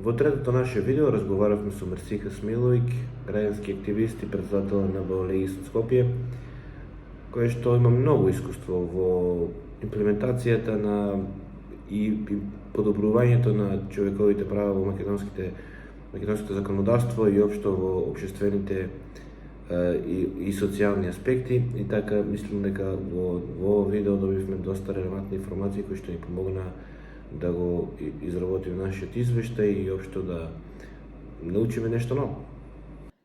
Во третото наше видео разговаравме со Мерсиха Смиловиќ, граѓански активист и председател на ВОЛЕИ Скопје, кој што има многу искуство во имплементацијата на и подобрувањето на човековите права во македонското законодавство и општо во општествените и социјални аспекти. И така мислам дека во видео добивме доста релевантни информации кои што ни помогна да го изработиме нашиот извештај и општо да научиме нешто ново.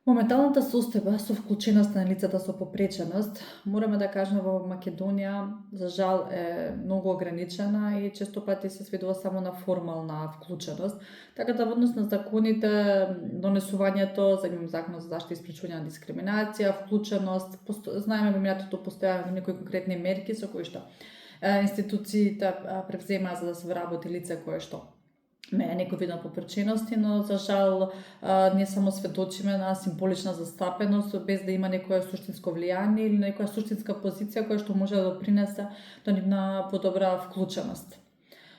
Моменталната состојба со вклученост на лицата со попреченост, мораме да кажеме во Македонија, за жал е многу ограничена и често пати се сведува само на формална вклученост. Така да во однос на законите, донесувањето, за законот за заштита и спречување на дискриминација, вклученост, знаеме во минатото постојаат некои конкретни мерки со кои што институциите превземаа за да се вработи лице кое што ме некој вид на попречености, но за жал ние само сведочиме на символична застапеност без да има некоја суштинско влијание или некоја суштинска позиција која што може да допринесе до нивна подобра вклученост.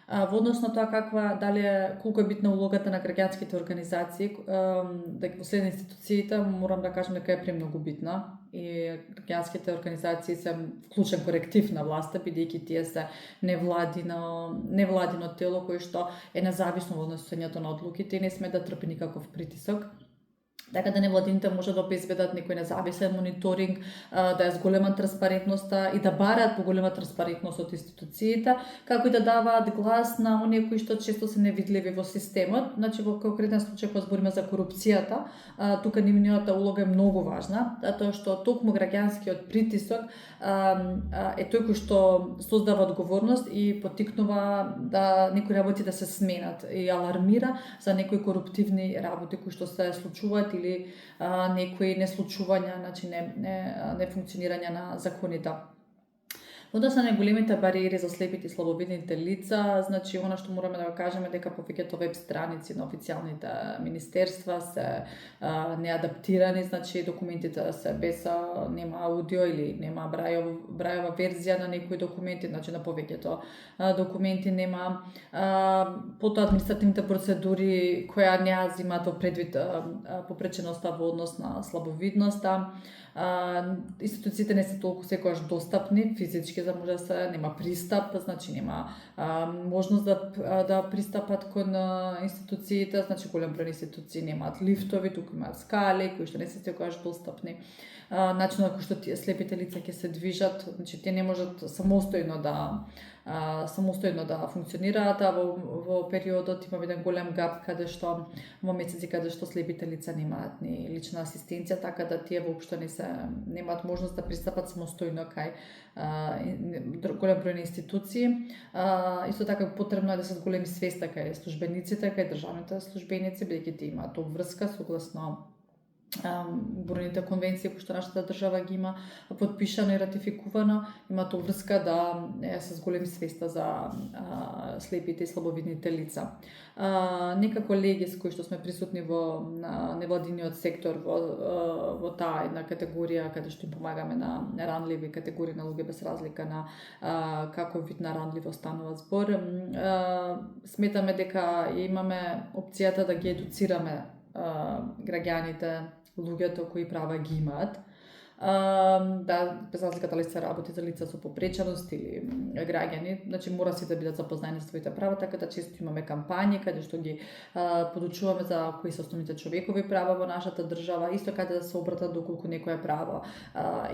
Во однос на тоа колку е битна улогата на граѓанските организации, дека во след институциите, морам да кажам дека е премногу битна и граѓанските организации се вклучен коректив на власта, бидејќи тие се невладино тело кое што е независно во донесувањето на одлуките и не сме да трпи никаков притисок. Така да невладините може да обезбедат некој независен мониторинг, да е зголема транспарентноста и да бараат поголема транспарентност од институциите, како и да даваат глас на оние кои што често се невидливи во системот. Значи во конкретен случај кога збориме за корупцијата, тука нивната улога е многу важна, затоа што токму граѓанскиот притисок е тој кој што создава одговорност и поттикнува да некои работи да се сменат и алармира за некои коруптивни работи кои што се случуваат или некои неслучувања, значи не функционирање на законите. Во однос на големите бариери за слепите и слабовидните лица, значи она што мораме да го кажеме дека повеќето веб страници на официјалните министерства се неадаптирани, значи документите се без нема аудио или нема брајова верзија на некои документи, значи на повеќето документи нема. Потоа административните процедури која не ја земаат во предвид попреченоста во однос на слабовидноста. Институциите не се толку секогаш достапни физички за може да се нема пристап, значи нема можност да пристапат кон институциите, значи голем број институции немаат лифтови, туку имаат скали кои што не се секогаш достапни. Начинот на кој што тие слепите лица ќе се движат, значи тие не можат самостојно да функционираат, а во периодот има еден голем гап каде што во месеци каде што слепите лица немаат ни лична асистенција, така да тие воопшто немаат можност да пристапат самостојно кај голем број институции. Исто така потребно е да се зголеми свеста кај службениците, кај државните службеници, бидејќи тие имаат обврска согласно бројните конвенции кои што нашата држава ги има потпишано и ратификувано, имаат обврска да се зголеми свеста за слепите и слабовидните лица. Некако леги с кои што сме присутни во невладиниот сектор во таа една категорија каде што им помагаме на ранливи категории на луѓе без разлика на каков вид на ранливост станува збор, сметаме дека имаме опцијата да ги едуцираме граѓаните, луѓето кои права ги имаат. Без разлика дали се работи за лица со попреченост или граѓани, значи мора сите да бидат запознаени со своите права, така да често имаме кампањи каде што ги подучуваме за кои се основните човекови права во нашата држава, исто каде да се обратат доколку некое право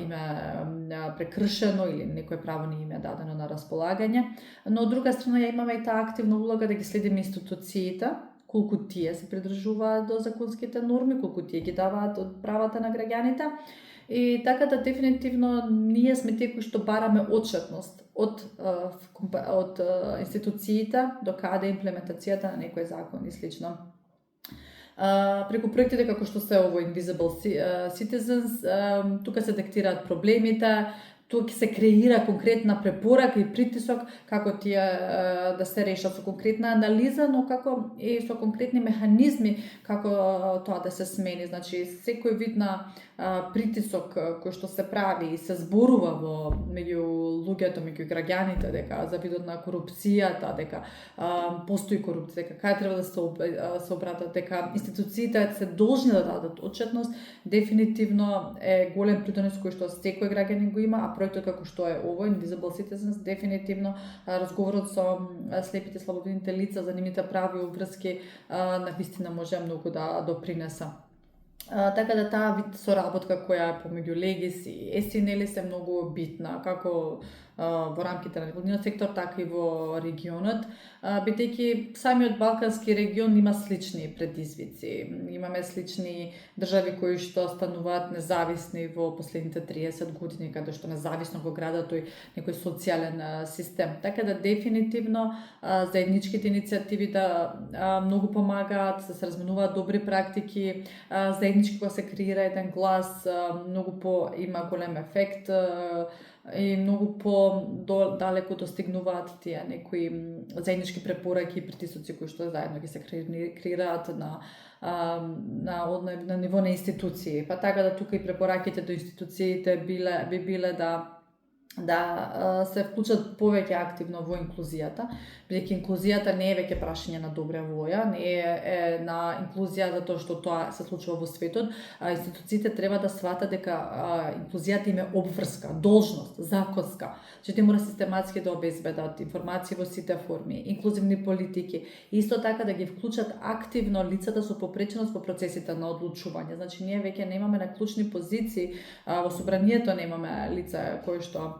им е прекршено или некое право не им е дадено на располагање. Но од друга страна имаме и таа активна улога да ги следиме институциите, колку тие се придржуваат до законските норми, колку тие ги даваат од правата на граѓаните. И така да дефинитивно ние сме тие кои што бараме отчетност од институциите до каде имплементацијата на некој закон и слично. Преку проектите како што се ово Invisible Citizens, тука се детектираат проблемите, тука се креира конкретна препорака и притисок како тие да се решат со конкретна анализа, но како и со конкретни механизми како тоа да се смени. Значи секој вид на притисок кој што се прави и се зборува меѓу луѓето, меѓу граѓаните, дека за видот на корупцијата, дека постои корупција, дека кај треба да се обратат, дека институциите се должни да дадат отчетност, дефинитивно е голем придонес кој што секој граѓанин го има, а проектот како што е овој Invisible Citizens, дефинитивно разговорот со слепите слабовидните лица за нивните прави обврски навистина може многу да допринеса. Така да таа вид соработка која е помеѓу Легис и СНЛ е многу битна, како во рамките на невладиниот сектор, така и во регионот, бидејќи самиот балкански регион има слични предизвици. Имаме слични држави кои што стануваат независни во последните 30 години, каде што независно го градат тој некој социјален систем. Така да дефинитивно заедничките иницијативи да многу помагаат, да се разменуваат добри практики, заеднички кога се креира еден глас, многу има голем ефект и многу далеко достигнуваат тие некои заеднички препораки и притисоци кои што заедно ги се креираат на ниво на институции. Па така да тука и препораките до институциите би биле да се вклучат повеќе активно во инклузијата, бидејќи инклузијата не е веќе прашање на добра волја, не е на инклузија затоа што тоа се случува во светот. Институциите треба да сватат дека инклузијата им е обврска, должност, законска, че те мора систематски да обезбедат информации во сите форми, инклузивни политики, и исто така да ги вклучат активно лицата со попреченост во процесите на одлучување. Значи ние веќе немаме на клучни позиции, во собранието немаме лица кои што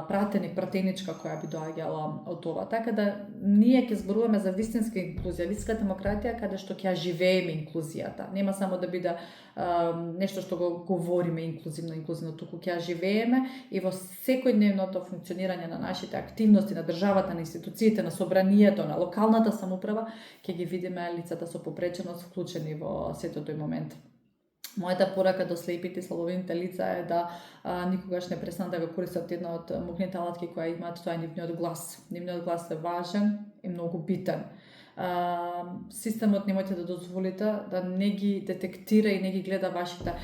пратеничка која би доаѓала од ова. Така да ние ќе зборуваме за вистинска инклузија, вистинска демократија, каде што ќе живееме инклузијата. Нема само да биде нешто што го говориме инклузивно, туку ќе живееме и во секојдневното функционирање на нашите активности, на државата, на институциите, на собранието, на локалната самоуправа, ќе ги видиме лицата со попреченост вклучени во сето тој момент. Мојата порака до слепите и слабовидните лица е да никогаш не престанат да го користат една од мокните алатки која имаат, тоа е нивниот глас. Нивниот глас е важен и многу битен. Системот немојте да дозволите да не ги детектира и не ги гледа вашите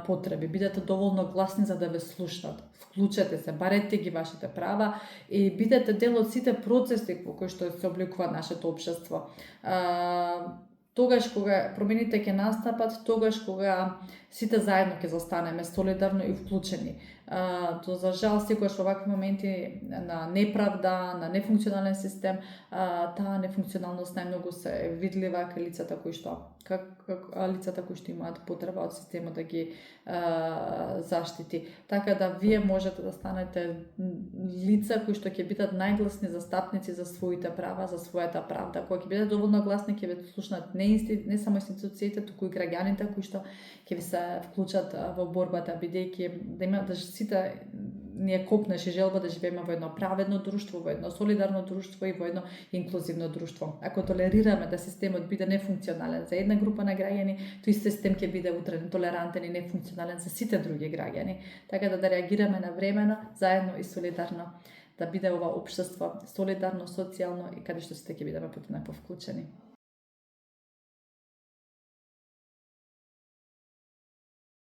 потреби. Бидете доволно гласни за да ве слушнат. Вклучете се, барете ги вашите права и бидете дел од сите процеси во кои што се обликува нашето општество. Тогаш кога промените ќе настапат, тогаш кога сите заедно ќе застанеме солидарно и вклучени. За жал, секогаш во вакви моменти на неправда, на нефункционален систем, таа нефункционалност најмногу се видлива кај лицата кои што имаат потреба од системот да ги заштити. Така да вие можете да станете лица кои што ќе бидат најгласни застапници за своите права, за својата правда. Кога ќе бидат доволно гласни, ќе ве слушнат не само институциите, туку и граѓаните кои што ќе ви се вклучат во борбата, бидејќи да сите ние копнеше желба да живееме во едно праведно друштво, во едно солидарно друштво и во едно инклузивно друштво. Ако толерираме да системот биде нефункционален за една група на граѓани, тој систем ќе биде утре толерантен и нефункционален за сите други граѓани. Така да реагираме навремено, заедно и солидарно, да биде ова општество солидарно, социјално и каде што сите ќе бидеме потpuno вклучени.